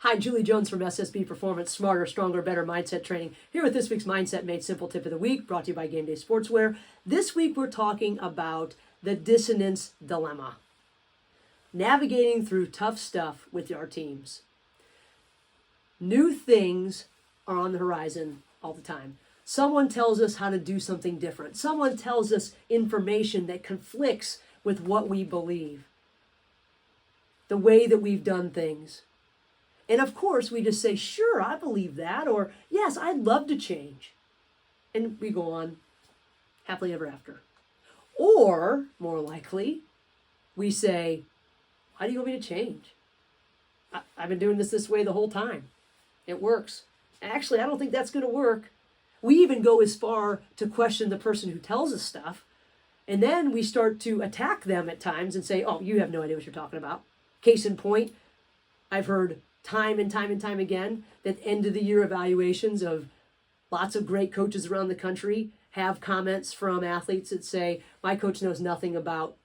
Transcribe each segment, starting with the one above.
Hi, Julie Jones from SSB Performance, Smarter, Stronger, Better Mindset Training, here with this week's Mindset Made Simple Tip of the Week, brought to you by Game Day Sportswear. This week we're talking about the dissonance dilemma, navigating through tough stuff with our teams. New things are on the horizon all the time. Someone tells us how to do something different. Someone tells us information that conflicts with what we believe, the way that we've done things. And of course, we just say, sure, I believe that, or yes, I'd love to change. And we go on happily ever after. Or, more likely, we say, why do you want me to change? I've been doing this way the whole time. It works. Actually, I don't think that's going to work. We even go as far to question the person who tells us stuff. And then we start to attack them at times and say, oh, you have no idea what you're talking about. Case in point, I've heard time and time again that end of the year evaluations of lots of great coaches around the country have comments from athletes that say, my coach knows nothing about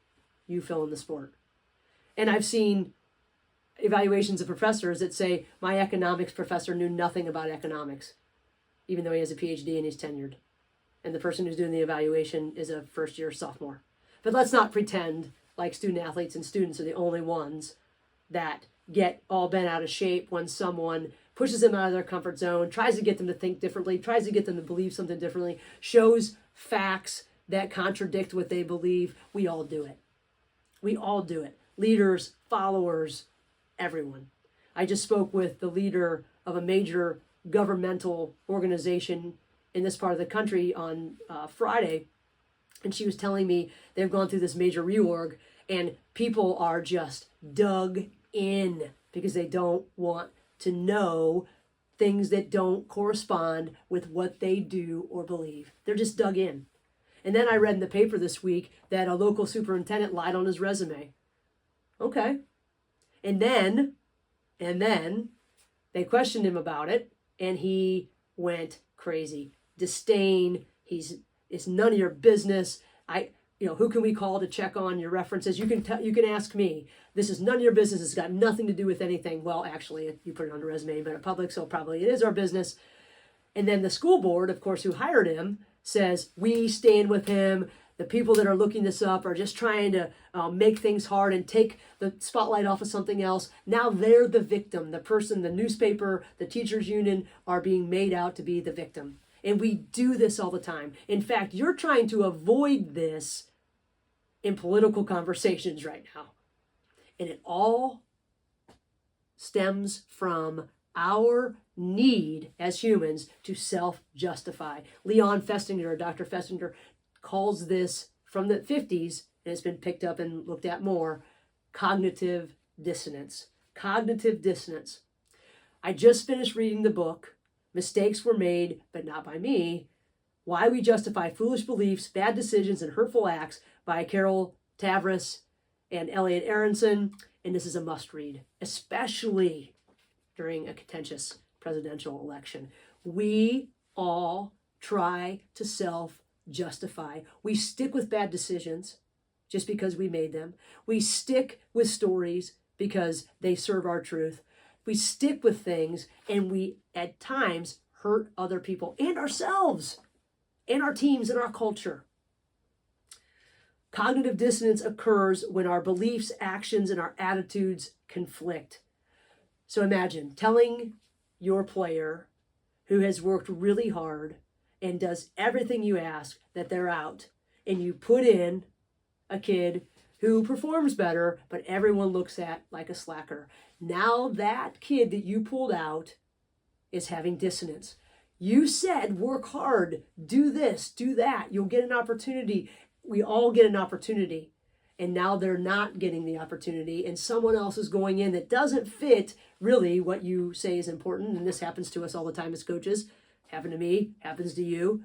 you fill in the sport. And I've seen evaluations of professors that say, my economics professor knew nothing about economics, even though he has a PhD and he's tenured. And the person who's doing the evaluation is a first-year sophomore. But let's not pretend like student athletes and students are the only ones that get all bent out of shape when someone pushes them out of their comfort zone, tries to get them to think differently, tries to get them to believe something differently, shows facts that contradict what they believe. We all do it. We all do it. Leaders, followers, everyone. I just spoke with the leader of a major governmental organization in this part of the country on Friday, and she was telling me they've gone through this major reorg, and people are just dug in because they don't want to know things that don't correspond with what they do or believe. They're just dug in. And then I read in the paper this week that a local superintendent lied on his resume. Okay. And then they questioned him about it, and he went crazy. Disdain. It's none of your business. Who can we call to check on your references? You can ask me. This is none of your business. It's got nothing to do with anything. Well, actually, you put it on the resume, but in public, so probably it is our business. And then the school board, of course, who hired him, says, we stand with him. The people that are looking this up are just trying to make things hard and take the spotlight off of something else. Now they're the victim. The person, the newspaper, the teachers union are being made out to be the victim. And we do this all the time. In fact, you're trying to avoid this in political conversations right now. And it all stems from our need as humans to self-justify. Leon Festinger, Dr. Festinger, calls this from the 50s, and it's been picked up and looked at more, cognitive dissonance. Cognitive dissonance. I just finished reading the book, Mistakes Were Made, but Not by Me, Why We Justify Foolish Beliefs, Bad Decisions, and Hurtful Acts by Carol Tavris and Elliot Aronson. And this is a must read, especially during a contentious presidential election. We all try to self-justify. We stick with bad decisions just because we made them. We stick with stories because they serve our truth. We stick with things, and we at times hurt other people and ourselves and our teams and our culture. Cognitive dissonance occurs when our beliefs, actions, and our attitudes conflict. So imagine telling your player who has worked really hard and does everything you ask that they're out, and you put in a kid who performs better, but everyone looks at like a slacker. Now that kid that you pulled out is having dissonance. You said, work hard, do this, do that. You'll get an opportunity. We all get an opportunity. And now they're not getting the opportunity, and someone else is going in that doesn't fit really what you say is important. And this happens to us all the time as coaches. Happened to me, happens to you.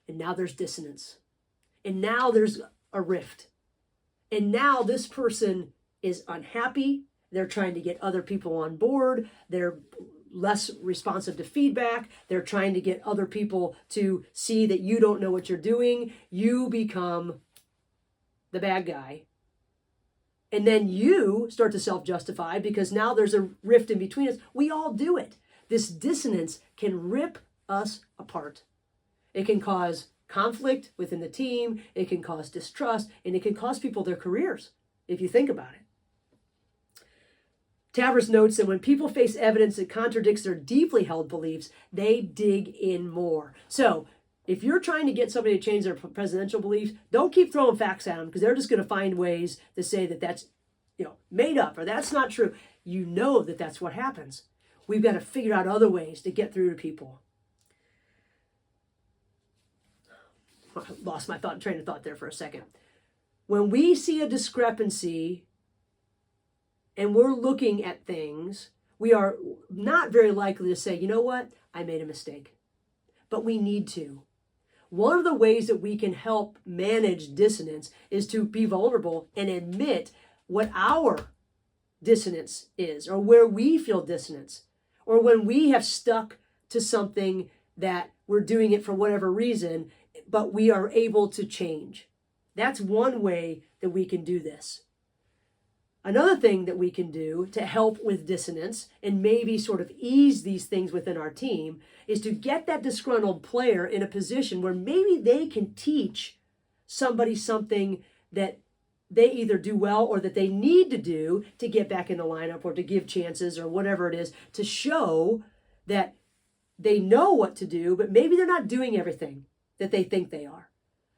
And now there's dissonance. And now there's a rift. And now this person is unhappy. They're trying to get other people on board. They're less responsive to feedback. They're trying to get other people to see that you don't know what you're doing. You become the bad guy. And then you start to self-justify because now there's a rift in between us. We all do it. This dissonance can rip us apart. It can cause conflict within the team. It can cause distrust, and it can cost people their careers, if you think about it. Tavris notes that when people face evidence that contradicts their deeply held beliefs, they dig in more. So if you're trying to get somebody to change their presidential beliefs, don't keep throwing facts at them, because they're just going to find ways to say that that's made up or that's not true. You know that that's what happens. We've got to figure out other ways to get through to people. I lost my train of thought there for a second. When we see a discrepancy and we're looking at things, we are not very likely to say, you know what, I made a mistake. But we need to. One of the ways that we can help manage dissonance is to be vulnerable and admit what our dissonance is, or where we feel dissonance, or when we have stuck to something that we're doing it for whatever reason, but we are able to change. That's one way that we can do this. Another thing that we can do to help with dissonance and maybe sort of ease these things within our team is to get that disgruntled player in a position where maybe they can teach somebody something that they either do well or that they need to do to get back in the lineup or to give chances or whatever it is, to show that they know what to do, but maybe they're not doing everything that they think they are.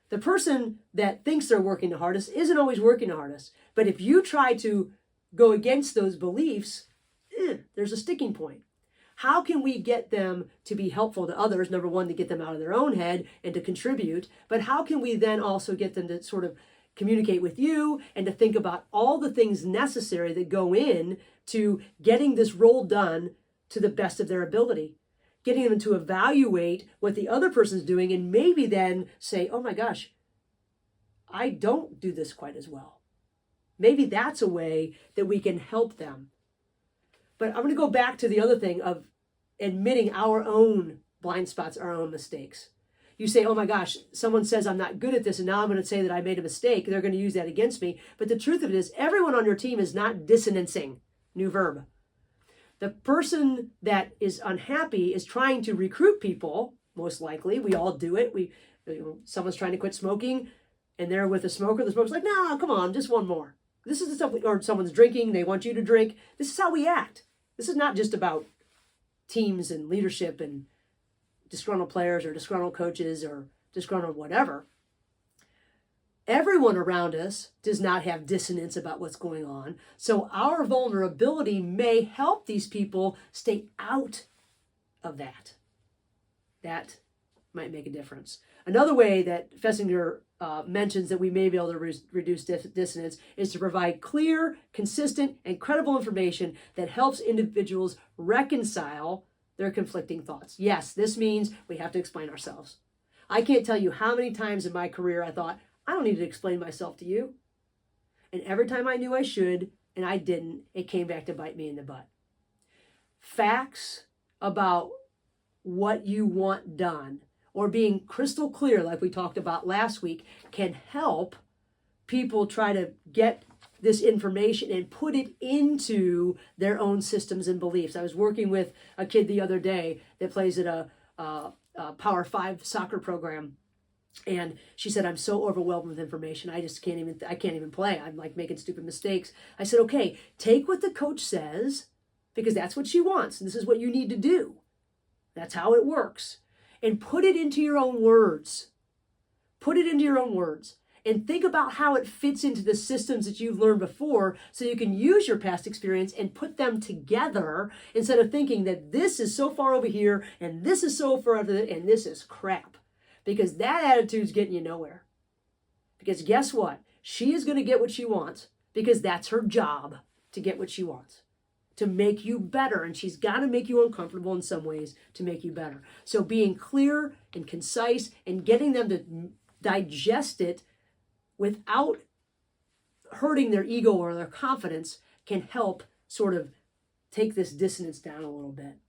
The person that thinks they're working the hardest isn't always working the hardest. But if you try to go against those beliefs, there's a sticking point. How can we get them to be helpful to others? Number one, to get them out of their own head and to contribute. But how can we then also get them to sort of communicate with you and to think about all the things necessary that go in to getting this role done to the best of their ability? Getting them to evaluate what the other person's doing and maybe then say, oh my gosh, I don't do this quite as well. Maybe that's a way that we can help them. But I'm going to go back to the other thing of admitting our own blind spots, our own mistakes. You say, oh my gosh, someone says I'm not good at this, and now I'm going to say that I made a mistake. They're going to use that against me. But the truth of it is, everyone on your team is not dissonancing. New verb. The person that is unhappy is trying to recruit people, most likely. We all do it. Someone's trying to quit smoking, and they're with a smoker. The smoker's like, no, come on, just one more. This is the stuff, or someone's drinking, they want you to drink. This is how we act. This is not just about teams and leadership and disgruntled players or disgruntled coaches or disgruntled whatever. Everyone around us does not have dissonance about what's going on. So our vulnerability may help these people stay out of that. That might make a difference. Another way that Fessinger mentions that we may be able to reduce dissonance is to provide clear, consistent, and credible information that helps individuals reconcile their conflicting thoughts. Yes, this means we have to explain ourselves. I can't tell you how many times in my career I thought, I don't need to explain myself to you. And every time I knew I should, and I didn't, it came back to bite me in the butt. Facts about what you want done, or being crystal clear, like we talked about last week, can help people try to get this information and put it into their own systems and beliefs. I was working with a kid the other day that plays at a Power 5 soccer program. And she said, I'm so overwhelmed with information. I can't even play. I'm like making stupid mistakes. I said, okay, take what the coach says, because that's what she wants. And this is what you need to do. That's how it works. And put it into your own words. Put it into your own words. And think about how it fits into the systems that you've learned before, so you can use your past experience and put them together instead of thinking that this is so far over here and this is so far over there and this is crap. Because that attitude's getting you nowhere. Because guess what? She is going to get what she wants, because that's her job, to get what she wants, to make you better. And she's got to make you uncomfortable in some ways to make you better. So being clear and concise and getting them to digest it without hurting their ego or their confidence can help sort of take this dissonance down a little bit.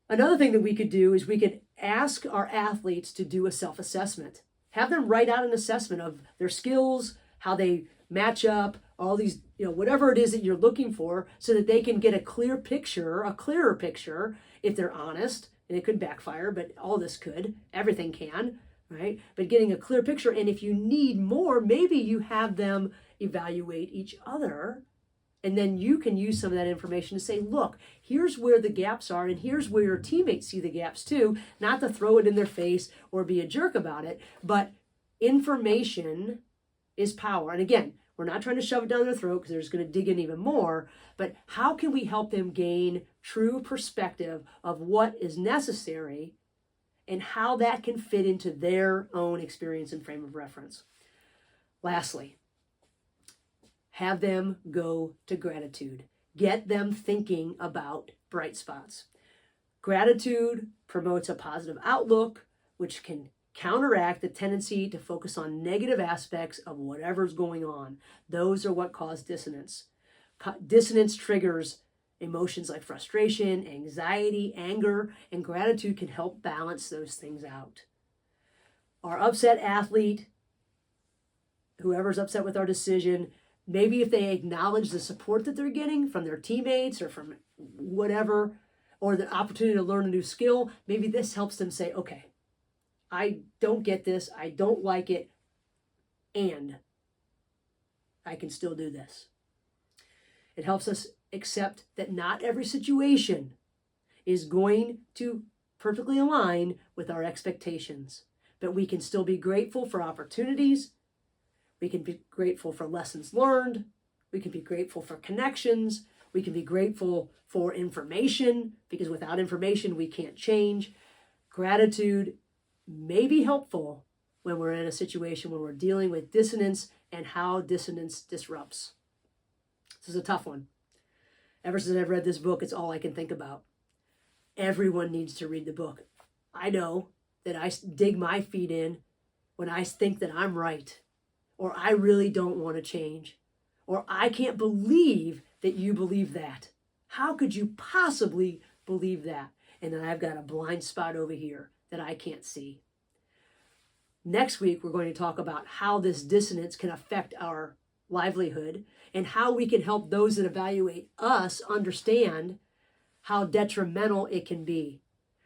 Another thing that we could do is we could ask our athletes to do a self-assessment. Have them write out an assessment of their skills, how they match up, all these, whatever it is that you're looking for, so that they can get a clearer picture if they're honest. And it could backfire, but all this could, everything can, right? But getting a clear picture, and if you need more, maybe you have them evaluate each other, and then you can use some of that information to say, look, here's where the gaps are, and here's where your teammates see the gaps too, not to throw it in their face or be a jerk about it, but information is power. And again, we're not trying to shove it down their throat because they're just going to dig in even more, but how can we help them gain true perspective of what is necessary and how that can fit into their own experience and frame of reference? Lastly, have them go to gratitude. Get them thinking about bright spots. Gratitude promotes a positive outlook, which can counteract the tendency to focus on negative aspects of whatever's going on. Those are what cause dissonance. Dissonance triggers emotions like frustration, anxiety, anger, and gratitude can help balance those things out. Our upset athlete, whoever's upset with our decision, maybe if they acknowledge the support that they're getting from their teammates or from whatever, or the opportunity to learn a new skill, maybe this helps them say, okay, I don't get this, I don't like it, and I can still do this. It helps us accept that not every situation is going to perfectly align with our expectations, but we can still be grateful for opportunities. We can be grateful for lessons learned. We can be grateful for connections. We can be grateful for information, because without information, we can't change. Gratitude may be helpful when we're in a situation where we're dealing with dissonance and how dissonance disrupts. This is a tough one. Ever since I've read this book, it's all I can think about. Everyone needs to read the book. I know that I dig my feet in when I think that I'm right, or I really don't want to change, or I can't believe that you believe that. How could you possibly believe that? And then I've got a blind spot over here that I can't see. Next week, we're going to talk about how this dissonance can affect our livelihood and how we can help those that evaluate us understand how detrimental it can be.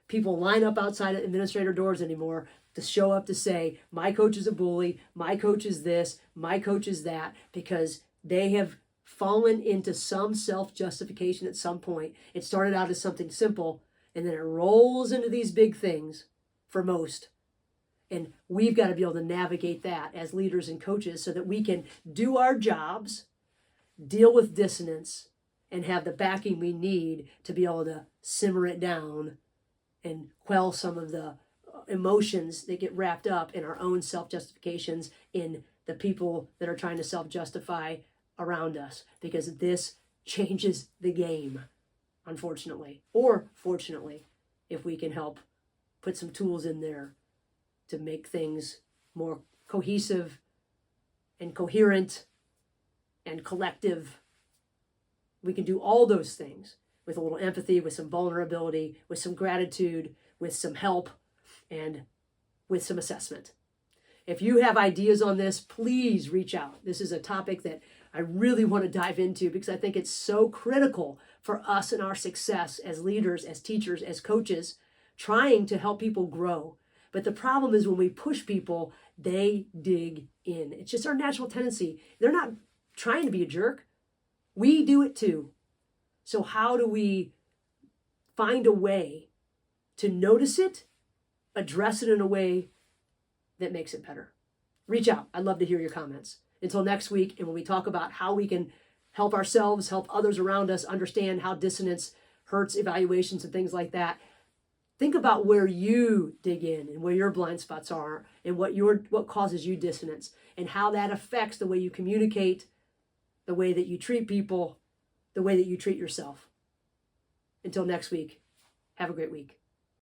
People line up outside of administrator doors anymore to show up to say, my coach is a bully, my coach is this, my coach is that, because they have fallen into some self-justification at some point. It started out as something simple, and then it rolls into these big things for most. And we've got to be able to navigate that as leaders and coaches so that we can do our jobs, deal with dissonance, and have the backing we need to be able to simmer it down and quell some of the emotions that get wrapped up in our own self-justifications in the people that are trying to self-justify around us, because this changes the game, unfortunately, or fortunately, if we can help put some tools in there to make things more cohesive and coherent and collective. We can do all those things with a little empathy, with some vulnerability, with some gratitude, with some help, and with some assessment. If you have ideas on this, please reach out. This is a topic that I really want to dive into because I think it's so critical for us and our success as leaders, as teachers, as coaches, trying to help people grow. But the problem is when we push people, they dig in. It's just our natural tendency. They're not trying to be a jerk. We do it too. So how do we find a way to notice it, address it in a way that makes it better? Reach out. I'd love to hear your comments. Until next week, and when we talk about how we can help ourselves, help others around us understand how dissonance hurts evaluations and things like that, think about where you dig in and where your blind spots are and what causes you dissonance and how that affects the way you communicate, the way that you treat people, the way that you treat yourself. Until next week, have a great week.